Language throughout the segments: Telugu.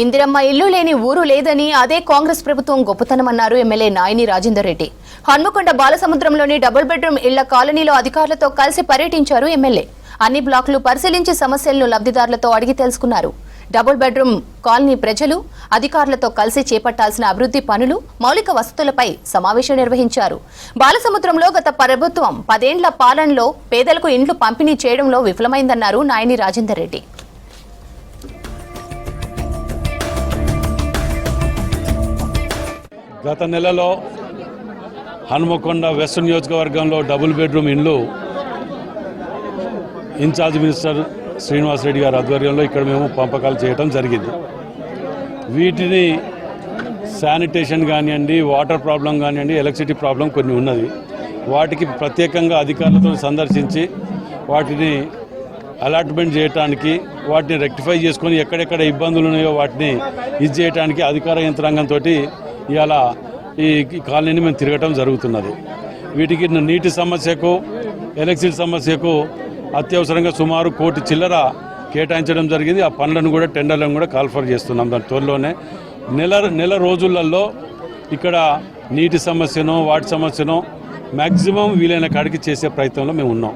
ఇందిరమ్మ ఇల్లు లేని ఊరు లేదని అదే కాంగ్రెస్ ప్రభుత్వం గొప్పతనమన్నారు ఎమ్మెల్యే నాయిని రాజేందర్ రెడ్డి. హన్మకొండ బాలసముద్రంలోని డబుల్ బెడ్రూమ్ ఇళ్ల కాలనీలో అధికారులతో కలిసి పర్యటించారు ఎమ్మెల్యే. అన్ని బ్లాకులు పరిశీలించి సమస్యలను లబ్ధిదారులతో అడిగి తెలుసుకున్నారు. డబుల్ బెడ్రూమ్ కాలనీ ప్రజలు అధికారులతో కలిసి చేపట్టాల్సిన అభివృద్ధి పనులు, మౌలిక వసతులపై సమావేశం నిర్వహించారు. బాలసముద్రంలో గత ప్రభుత్వం 10 ఏళ్ల పాలనలో పేదలకు ఇండ్లు పంపిణీ చేయడంలో విఫలమైందన్నారు నాయిని రాజేందర్ రెడ్డి. గత నెలలో హన్మకొండ వెస్ట్ నియోజకవర్గంలో డబుల్ బెడ్రూమ్ ఇండ్లు ఇన్ఛార్జ్ మినిస్టర్ శ్రీనివాసరెడ్డి గారి ఆధ్వర్యంలో ఇక్కడ మేము పంపకాలు చేయడం జరిగింది. వీటిని శానిటేషన్ కానివ్వండి, వాటర్ ప్రాబ్లం కానివ్వండి, ఎలక్ట్రిసిటీ ప్రాబ్లం కొన్ని ఉన్నది. వాటికి ప్రత్యేకంగా అధికారులతో సందర్శించి వాటిని అలాట్మెంట్ చేయడానికి, వాటిని రెక్టిఫై చేసుకొని ఎక్కడెక్కడ ఇబ్బందులు ఉన్నాయో వాటిని ఇది చేయడానికి అధికార యంత్రాంగంతో ఇవాళ ఈ కాలనీని మేము తిరగటం జరుగుతున్నది. వీటికి నీటి సమస్యకు, ఎలక్ట్రిసిటీ సమస్యకు అత్యవసరంగా సుమారు 1 కోటి చిల్లర కేటాయించడం జరిగింది. ఆ పనులను కూడా, టెండర్లను కూడా కాల్ఫర్ చేస్తున్నాం. దాని త్వరలోనే నెల రోజులలో ఇక్కడ నీటి సమస్యను, వాటి సమస్యను మ్యాక్సిమం వీలైన కాడికి చేసే ప్రయత్నంలో మేము ఉన్నాం.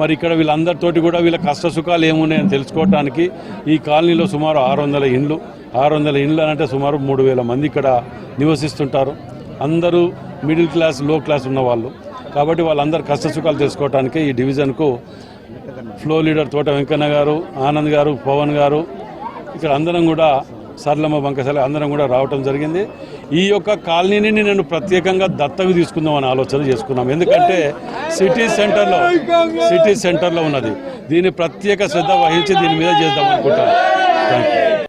మరి ఇక్కడ వీళ్ళందరితోటి కూడా వీళ్ళ కష్ట సుఖాలు ఏమున్నాయని తెలుసుకోవడానికి ఈ కాలనీలో సుమారు 600 ఇండ్లు అంటే సుమారు 3000 మంది ఇక్కడ నివసిస్తుంటారు. అందరూ మిడిల్ క్లాస్, లో క్లాస్ ఉన్నవాళ్ళు. కాబట్టి వాళ్ళందరూ కష్ట సుఖాలు తెలుసుకోవడానికి ఈ డివిజన్కు ఫ్లో లీడర్ తోట వెంకన్న గారు, ఆనంద్ గారు, పవన్ గారు, ఇక్కడ అందరం కూడా సర్లమ్మ బంకసాల అందరం కూడా రావటం జరిగింది. ఈ యొక్క కాలనీని నేను ప్రత్యేకంగా దత్తకు తీసుకుందామని ఆలోచన చేసుకున్నాం. ఎందుకంటే సిటీ సెంటర్లో ఉన్నది. దీన్ని ప్రత్యేక శ్రద్ధ వహించి దీని మీద చేద్దాం అనుకుంటాను. Thank you.